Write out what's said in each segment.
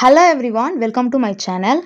Hello everyone, welcome to my channel.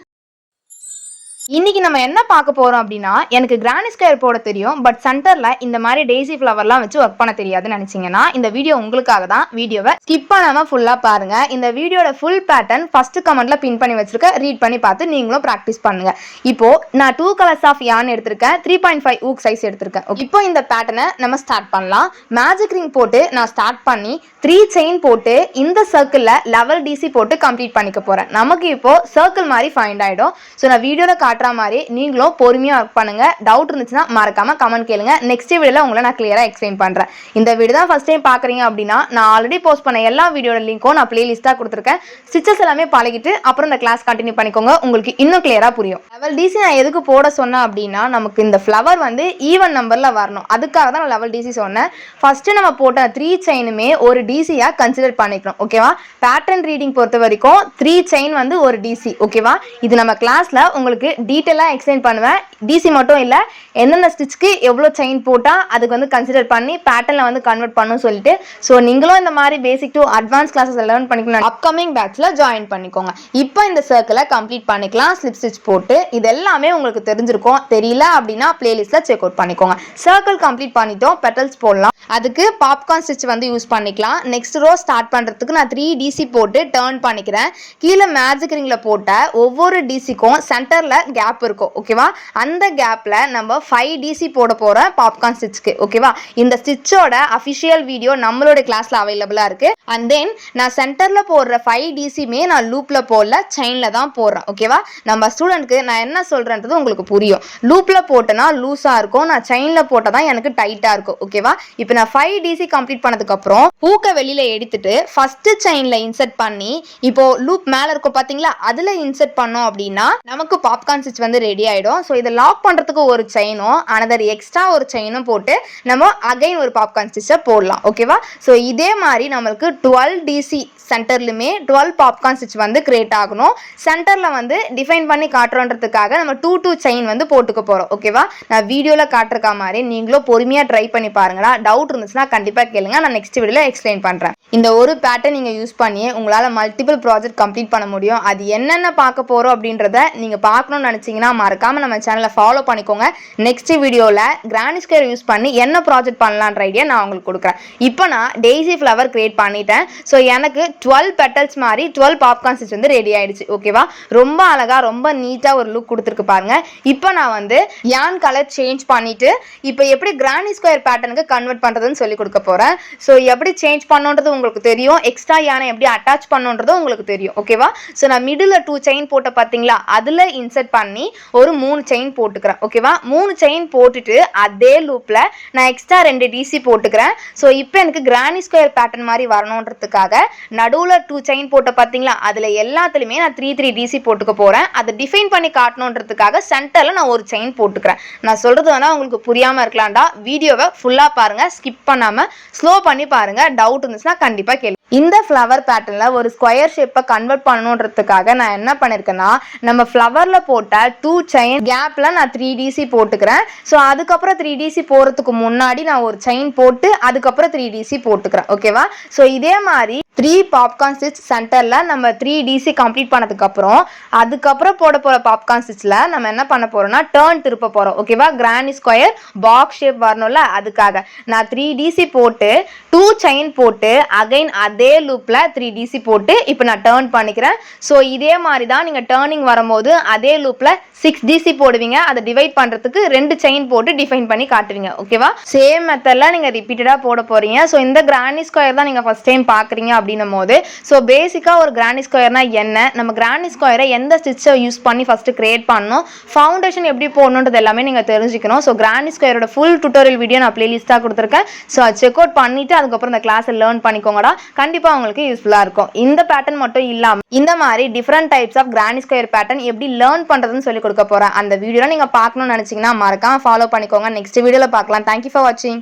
இன்னைக்கு நம்ம என்ன பார்க்க போறோம் அப்படின்னா எனக்கு கிரானி ஸ்கொயர் போட தெரியும் பட் சென்டர்ல இந்த மாதிரி டெய்ஸி ஃப்ளவர்லாம் வச்சு ஒர்க் பண்ண தெரியாதுன்னு நினைச்சீங்கன்னா இந்த வீடியோ உங்களுக்காக தான். வீடியோவை ஸ்கிப் பண்ணாம ஃபுல்லா பாருங்க. இந்த வீடியோட ஃபுல் பேட்டர்ன் ஃபர்ஸ்ட் கமெண்ட்ல பின் பண்ணி வச்சிருக்கேன், ரீட் பண்ணி பார்த்து நீங்களும் ப்ராக்டிஸ் பண்ணுங்க. இப்போ நான் 2 கலர்ஸ் ஆஃப் யான் எடுத்திருக்கேன், 3.5 ஊக் சைஸ் எடுத்திருக்கேன். இப்போ இந்த பேட்டர்னை நம்ம ஸ்டார்ட் பண்ணலாம். மேஜிக் ரிங் போட்டு நான் ஸ்டார்ட் பண்ணி 3 செயின் போட்டு இந்த சர்க்கிள்ல லெவல் டிசி போட்டு கம்ப்ளீட் பண்ணிக்க போறேன். நமக்கு இப்போ சர்க்கிள் மாதிரி ஃபைண்ட் ஆயிடும். ஸோ நான் வீடியோல காட்டுற மாதிரி நீங்களும் பொறுமையா ஒர்க் பண்ணுங்க. டவுட் இருந்துச்சுன்னா மறக்காம கமெண்ட் கேளுங்க. நெக்ஸ்ட் வீடியோல உங்களை நான் கிளியரா எக்ஸ்பிளைன் பண்றேன். இந்த வீடியோ தான் ஃபர்ஸ்ட் டைம் பாக்குறீங்க அப்படின்னா நான் ஆல்ரெடி போஸ்ட் பண்ண எல்லா வீடியோட லிங்க்கும் நான் பிளேலிஸ்டா கொடுத்துருக்கேன். ஸ்டிச்சஸ் எல்லாமே பழகிட்டு அப்புறம் இந்த கிளாஸ் கண்டினியூ பண்ணிக்கோங்க, உங்களுக்கு இன்னும் கிளியரா புரியும். லெவல் டிசி நான் எதுக்கு போட சொன்னேன் அப்படின்னா நமக்கு இந்த ஃப்ளவர் வந்து ஈவன் நம்பர்ல வரணும், அதுக்காக தான் நான் லெவல் டிசி சொன்னேன். ஃபர்ஸ்ட் நம்ம போட்ட 3 செயினுமே ஒரு டிசியா கன்சிடர் பண்ணிக்கணும். ஓகேவா? பேட்டர்ன் ரீடிங் பொறுத்த வரைக்கும் 3 செயின் வந்து ஒரு டிசி. ஓகேவா? இது நம்ம கிளாஸ்ல உங்களுக்கு டீட்டெயிலாக எக்ஸ்பிளைன் பண்ணுவேன். டிசி மட்டும் இல்லை, எந்தெந்த ஸ்டிச்சுக்கு எவ்வளோ செயின் போட்டால் அதுக்கு வந்து கன்சிடர் பண்ணி பேட்டர்னில் வந்து கன்வெர்ட் பண்ணணும் சொல்லிட்டு. ஸோ நீங்களும் இந்த மாதிரி basic to advance classes learn பண்ணிக்கணும். அப்கமிங் பேட்சில் ஜாயின் பண்ணிக்கோங்க. இப்போ இந்த சர்க்கிளை கம்ப்ளீட் பண்ணிக்கலாம் ஸ்லிப் ஸ்டிச் போட்டு. இது எல்லாமே உங்களுக்கு தெரிஞ்சிருக்கும். தெரியல அப்படின்னா பிளேலிஸ்ட்டில் செக் அவுட் பண்ணிக்கோங்க. சர்க்கிள் கம்ப்ளீட் பண்ணிட்டோம், பெட்டல்ஸ் போடலாம். அதுக்கு பாப்கார்ன் ஸ்டிச் வந்து யூஸ் பண்ணிக்கலாம். நெக்ஸ்ட் ரோ ஸ்டார்ட் பண்ணுறதுக்கு நான் 3 டிசி போட்டு டர்ன் பண்ணிக்கிறேன். கீழே மேஜிக் ரிங்கில் போட்ட ஒவ்வொரு டிசிக்கும் சென்டரில் கேப் இருக்கும். ஓகேவா? அந்த கேப்ல நம்ம 5 டிசி போட போறோம் பாப்கார்ன் ஸ்டிச்சுக்கு. ஓகேவா? இந்த ஸ்டிச்சோட அஃபிஷியல் வீடியோ நம்மளோட கிளாஸ்ல அவைலபிளா இருக்கு. அண்ட் தென் நான் சென்டர்ல போடுற 5 டிசிமே நான் லூப்ல போடல, செயின்ல தான் போடுறேன். ஓகேவா? நம்ம ஸ்டூடெண்ட்க்கு நான் என்ன சொல்றேன்றது உங்களுக்கு புரியும். லூப்ல போட்டனா லூஸா இருக்கும், நான் செயின்ல போட்டதான் எனக்கு டைட்டா இருக்கும். ஓகேவா? இப்போ நான் 5 டிசி கம்ப்ளீட் பண்ணதுக்கு அப்புறம் பூக்க வெளியில எடுத்துட்டு ஃபர்ஸ்ட் செயின்ல இன்சர்ட் பண்ணி இப்போ லூப் மேல இருக்கும் பாத்தீங்களா, அதுல இன்சர்ட் பண்ணோம் அப்படின்னா நமக்கு பாப்கார்ன் ஸ்டிச் வந்து ரெடி ஆயிடும். ஸோ இதை லாக் பண்றதுக்கு ஒரு செயினும் அனதர் எக்ஸ்ட்ரா ஒரு செயினும் போட்டு நம்ம அகைன் ஒரு பாப்கார்ன் ஸ்டிச்சை போடலாம். ஓகேவா? ஸோ இதே மாதிரி நம்மளுக்கு 12 டிசி சென்டர்லுமே 12 பாப்கார்ன் ஸ்டிச் வந்து கிரியேட் ஆகணும். சென்டர்ல வந்து டிஃபைன் பண்ணி காட்டுறோன்றதுக்காக நம்ம 2 செயின் வந்து போட்டுக்க போறோம். ஓகேவா? நான் வீடியோல காட்டுறக்க மாதிரி நீங்களும் பொறுமையா ட்ரை பண்ணி பாருங்களா. டவுட் இருந்துச்சுன்னா கண்டிப்பா கேளுங்க, நான் நெக்ஸ்ட் வீடியோல எக்ஸ்பிளைன் பண்றேன். இந்த ஒரு பேட்டர்ன் நீங்க யூஸ் பண்ணி உங்களால மல்டிபிள் ப்ராஜெக்ட் கம்ப்ளீட் பண்ண முடியும். அது என்னென்ன பார்க்க போறோம் அப்படின்றத நீங்க பார்க்கணும்னு நினைச்சீங்கன்னா மறக்காம நம்ம சேனலை ஃபாலோ பண்ணிக்கோங்க. நெக்ஸ்ட் வீடியோல கிரானி ஸ்கொயர் யூஸ் பண்ணி என்ன ப்ராஜெக்ட் பண்ணலான்ற ஐடியா நான் உங்களுக்கு கொடுக்குறேன். இப்போ நான் டெய்ஸி ஃப்ளவர் கிரியேட் பண்ணிட்டேன். ஸோ எனக்கு 12 பெட்டல்ஸ் மாதிரி 12 பாப்கார்ன் ஸ்டிச் வந்து ரெடி ஆயிடுச்சு. ஓகேவா? ரொம்ப அழகா ரொம்ப நீட்டா ஒரு லுக் கொடுத்துருக்கு பாருங்க. இப்போ நான் வந்து யான் கலர் சேஞ்ச் பண்ணிட்டு இப்போ எப்படி கிரானி ஸ்கொயர் பேட்டர்னுக்கு கன்வெர்ட் பண்றதுன்னு சொல்லி கொடுக்க போறேன். ஸோ எப்படி சேஞ்ச் பண்ணுன்றது உங்களுக்கு தெரியும், எக்ஸ்ட்ரா யானை எப்படி அட்டாச் பண்ணுன்றது உங்களுக்கு தெரியும். ஓகேவா? ஸோ நான் மிடில் 2 செயின் போட்ட பார்த்தீங்களா, அதுல இன்சர்ட் பண்ணி ஒரு 3 செயின் போட்டுக்கிறேன். ஓகேவா? 3 செயின் போட்டுட்டு அதே லூப்ல நான் எக்ஸ்ட்ரா 2 டிசி போட்டுக்கிறேன். ஸோ இப்போ எனக்கு கிரானி ஸ்கொயர் பேட்டர்ன் மாதிரி வரணுன்றதுக்காக நடுவில் 2 செயின் போட்ட பார்த்தீங்களா, அதுல எல்லாத்துலயுமே நான் 3 டிசி போட்டுக்க போறேன். அதை டிஃபைன் பண்ணி காட்டணுன்றதுக்காக சென்டர்ல நான் ஒரு செயின் போட்டுக்கிறேன். நான் சொல்றது வேணா உங்களுக்கு புரியாம இருக்கலாம்டா, வீடியோவை ஃபுல்லா பாருங்க, ஸ்கிப் பண்ணாம ஸ்லோ பண்ணி பாருங்க. டவுட் இருந்துச்சுன்னா கண்டிப்பா கேளுங்க. இந்த ஃப்ளவர் பேட்டர்ன்ல ஒரு ஸ்கொயர் ஷேப்பை கன்வெர்ட் பண்ணணுன்றதுக்காக நான் என்ன பண்ணிருக்கேன்னா நம்ம ஃப்ளவர்ல போட்ட 2 செயின் கேப்ல நான் 3 டிசி போட்டுக்கிறேன். ஸோ அதுக்கப்புறம் 3 டிசி போறதுக்கு முன்னாடி நான் ஒரு செயின் போட்டு அதுக்கப்புறம் 3 டிசி போட்டுக்கிறேன். ஓகேவா? ஸோ இதே மாதிரி 3 பாப்கார்ன் ஸ்டிச் சென்டர்ல நம்ம 3 டிசி கம்ப்ளீட் பண்ணதுக்கு அப்புறம் அதுக்கப்புறம் போட போற பாப்கார்ன் ஸ்டிச்ல நம்ம என்ன பண்ண போறோம்னா டர்ன் திருப்ப போறோம். ஓகேவா? கிரானி ஸ்கொயர் பாக்ஸ் ஷேப் வரணும்ல, அதுக்காக நான் 3 டிசி போட்டு 2 செயின் போட்டு அகைன் அதே லூப்ல 3 டிசி போட்டு இப்போ நான் டர்ன் பண்ணிக்கிறேன். ஸோ இதே மாதிரி தான் நீங்க டர்னிங் வரும்போது அதே லூப்ல 6 டிசி போடுவீங்க. அதை டிவைட் பண்றதுக்கு 2 செயின் போட்டு டிஃபைன் பண்ணி காட்டுவீங்க. ஓகேவா? சேம் மெத்தட்ல நீங்க ரிப்பீட்டடா போட போறீங்க. ஸோ இந்த கிரானி ஸ்கொயர் தான் நீங்க ஃபர்ஸ்ட் டைம் பாக்குறீங்க அப்படின்னும் போது ஸோ பேசிக்கா ஒரு கிரானி ஸ்கொயர்னா என்ன, நம்ம கிரானி ஸ்கொயரை எந்த ஸ்டிச்சை யூஸ் பண்ணி ஃபர்ஸ்ட் கிரியேட் பண்ணணும், ஃபவுண்டேஷன் எப்படி போடணுன்றது எல்லாமே நீங்க தெரிஞ்சுக்கணும். ஸோ கிரானி ஸ்கொயரோட ஃபுல் டுட்டோரியல் வீடியோ நான் பிளேலிஸ்டா கொடுத்துருக்கேன். ஸோ செக் அவுட் பண்ணிட்டு அதுக்கப்புறம் இந்த கிளாஸை லேர்ன் பண்ணிக்கோங்கடா, கண்டிப்பா உங்களுக்கு யூஸ்ஃபுல்லா இருக்கும். இந்த பேட்டர்ன் மட்டும் இல்லாம இந்த மாதிரி different types of granny square pattern எப்படி லேர்ன் பண்றதுன்னு சொல்லி கொடுக்க போறேன். அந்த வீடியோல நீங்க பார்க்கணும்னு நினைச்சீங்கன்னா மறக்காம ஃபாலோ பண்ணிக்கோங்க. நெக்ஸ்ட் வீடியோல பார்க்கலாம். தேங்க்யூ ஃபார் வாட்சிங்.